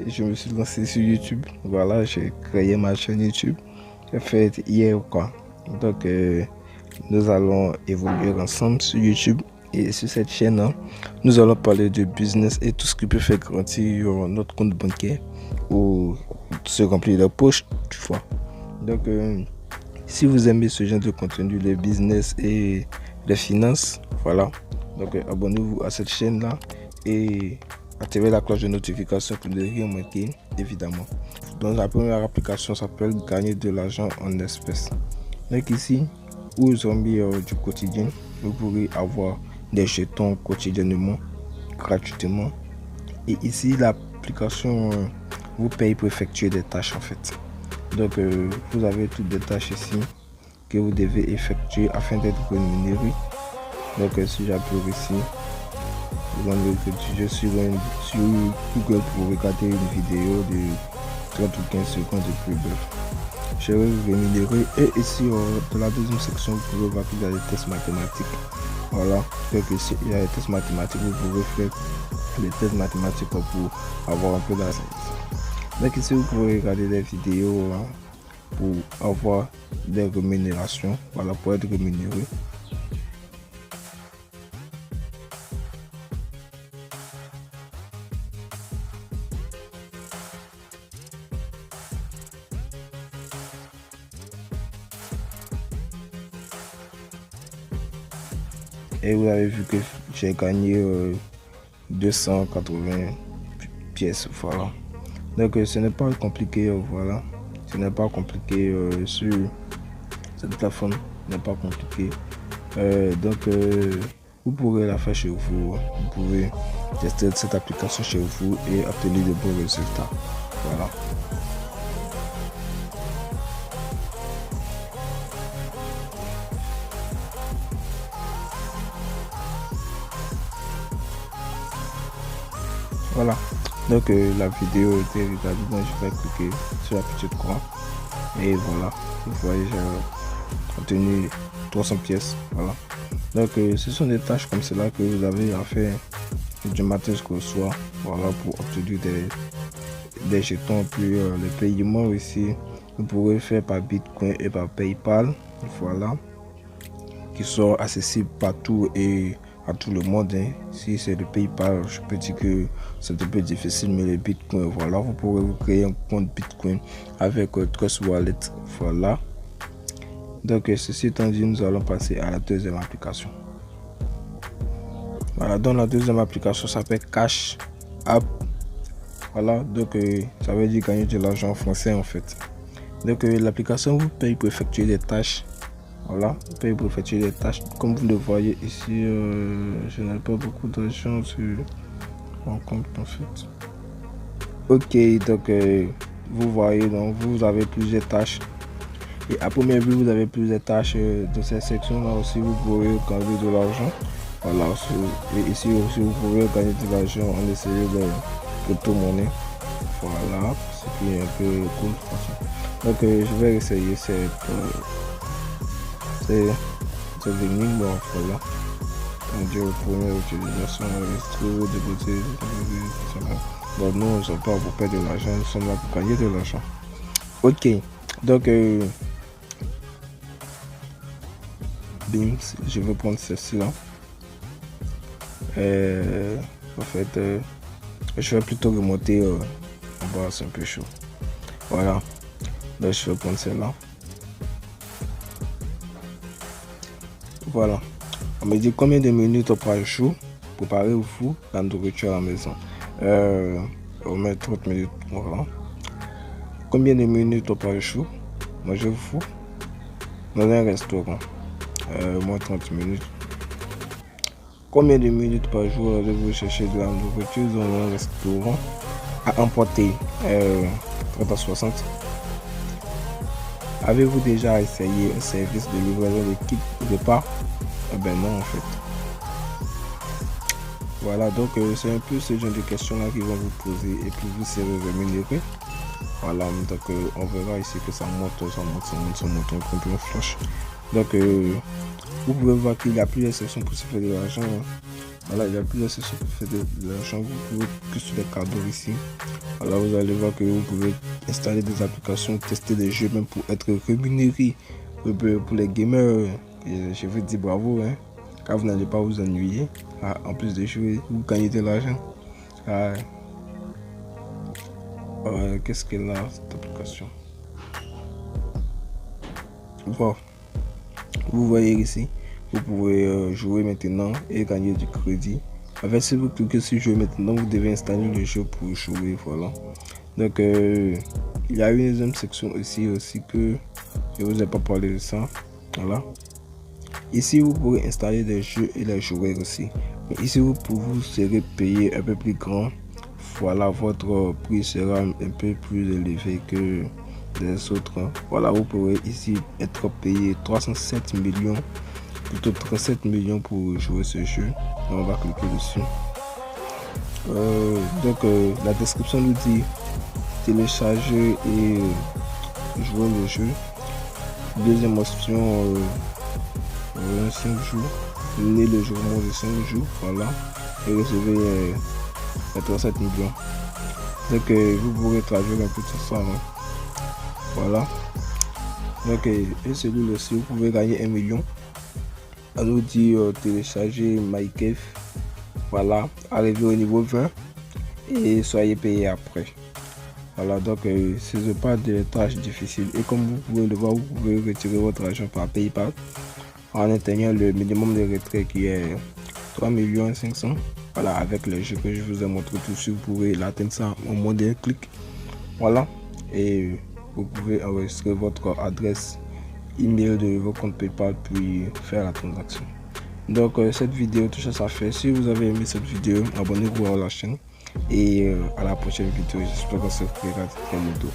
je me suis lancé sur YouTube. Voilà, j'ai créé ma chaîne YouTube. J'ai fait hier quoi. Donc, nous allons évoluer ensemble sur YouTube. Et sur cette chaîne, hein, nous allons parler de business et tout ce qui peut faire grandir notre compte bancaire ou se remplir la poche, tu vois. Donc, si vous aimez ce genre de contenu, les business et les finances, voilà. Donc, abonnez-vous à cette chaîne-là et activez la cloche de notification pour ne rien manquer, évidemment. Donc, la première application s'appelle Gagner de l'argent en espèces. Donc, ici, aux zombies du quotidien, vous pourrez avoir des jetons quotidiennement, gratuitement. Et ici, l'application vous paye pour effectuer des tâches en fait. Donc, vous avez toutes des tâches ici que vous devez effectuer afin d'être rémunéré. Donc, si j'appuie ici, je suis sur Google pour regarder une vidéo de 30 ou 15 secondes de plus bref. Je vais vous rémunérer. Et ici, dans la deuxième section, vous pouvez voir qu'il y a des tests mathématiques. Voilà, donc ici, il y a des tests mathématiques. Vous pouvez faire les tests mathématiques pour avoir un peu d'argent. Donc ici, vous pouvez regarder des vidéos hein, pour avoir des rémunérations. Voilà, pour être rémunéré. Et vous avez vu que j'ai gagné 280 pièces, voilà. Donc ce n'est pas compliqué, voilà. Ce n'est pas compliqué sur cette plateforme, ce n'est pas compliqué. Vous pourrez la faire chez vous. Vous pouvez tester cette application chez vous et obtenir de bons résultats. Voilà. Voilà, donc la vidéo était regardée, donc je vais cliquer sur la petite croix et voilà, vous voyez j'ai obtenu 300 pièces, voilà. Donc ce sont des tâches comme cela que vous avez à faire du matin jusqu'au soir, voilà, pour obtenir des jetons. Puis les paiements aussi, vous pourrez faire par Bitcoin et par PayPal, voilà, qui sont accessibles partout et à tout le monde. Hein. Si c'est le PayPal, je peux dire que c'est un peu difficile, mais les Bitcoin, voilà, vous pourrez vous créer un compte Bitcoin avec Trust Wallet, voilà. Donc ceci étant dit, nous allons passer à la deuxième application. Voilà, donc la deuxième application s'appelle Cash App. Voilà, donc ça veut dire gagner de l'argent en français en fait. Donc l'application vous paye pour effectuer des tâches. Voilà, vous payez pour effectuer des tâches. Comme vous le voyez ici, je n'ai pas beaucoup d'argent sur mon compte en fait. Ok, donc vous voyez, donc vous avez plusieurs tâches. Et à première vue, vous avez plusieurs tâches dans cette section là aussi. Vous pouvez gagner de l'argent. Voilà, et ici aussi, vous pouvez gagner de l'argent en essayant de crypto-monnaie. Voilà, ce qui est un peu cool. Donc je vais essayer cette. C'est l'énigme, voilà. Dieu, première utilisation, débuter. Bon, nous, nous ne sommes pas pour perdre de l'argent, nous sommes là pour gagner de l'argent. Ok, donc, bim, je vais prendre ceci là. En fait, je vais plutôt remonter en bas, c'est un peu chaud. Voilà, donc je vais prendre celle-là. Voilà. On me dit combien de minutes par jour préparez-vous la nourriture à la maison. On met 30 minutes. Voilà. Combien de minutes par jour mangez-vous dans un restaurant. Moins 30 minutes. Combien de minutes par jour allez-vous chercher de la nourriture dans un restaurant à emporter. 30 à 60. Avez-vous déjà essayé un service de livraison de kit repas? Eh ben non en fait. Voilà, donc c'est un peu ce genre de questions là qui vont vous poser et puis vous serez rémunéré. Voilà, donc on verra ici que ça monte, un peu en flash. Donc vous pouvez voir qu'il y a plusieurs sections pour se faire de l'argent. Voilà, il y a plusieurs sections pour faire de l'argent. Vous pouvez que sur les cadeaux ici. Voilà, vous allez voir que vous pouvez installer des applications, tester des jeux, même pour être rémunéré. Pour les gamers, je vous dis bravo, hein, car vous n'allez pas vous ennuyer. En plus de jouer, vous gagnez de l'argent. Qu'est-ce qu'elle a cette application? Bon, vous voyez ici, vous pouvez jouer maintenant et gagner du crédit. En fait, si vous cliquez sur jouer maintenant, vous devez installer le jeu pour jouer. Voilà. Donc, il y a une deuxième section aussi que je vous ai pas parlé de ça. Voilà. Ici, vous pourrez installer des jeux et les jouer aussi. Mais ici, vous serez payé un peu plus grand. Voilà, votre prix sera un peu plus élevé que les autres. Voilà, vous pourrez ici être payé 307 millions, plutôt 37 millions pour jouer ce jeu. On va cliquer dessus. La description nous dit télécharger et jouer le jeu. Deuxième option, 5 jours. Venez le jour de 5 jours. Voilà. Et recevez 37 millions. Donc vous pourrez traduire un peu tout ça. Hein. Voilà. Donc et celui-là aussi, vous pouvez gagner 1 million. On nous dit télécharger MyCave. Voilà. Arrivez au niveau 20 et soyez payé après. Voilà, donc ce n'est pas des tâches difficiles. Et comme vous pouvez le voir, vous pouvez retirer votre argent par PayPal en atteignant le minimum de retrait qui est 3 500 000. Voilà, avec le jeu que je vous ai montré tout de suite, vous pouvez l'atteindre ça au moins d'un clic. Voilà, et vous pouvez enregistrer votre adresse email de vos comptes PayPal puis faire la transaction. Donc cette vidéo touche à sa fin. Si vous avez aimé cette vidéo, abonnez-vous à la chaîne et à la prochaine vidéo. J'espère que ça vous plaira très bientôt.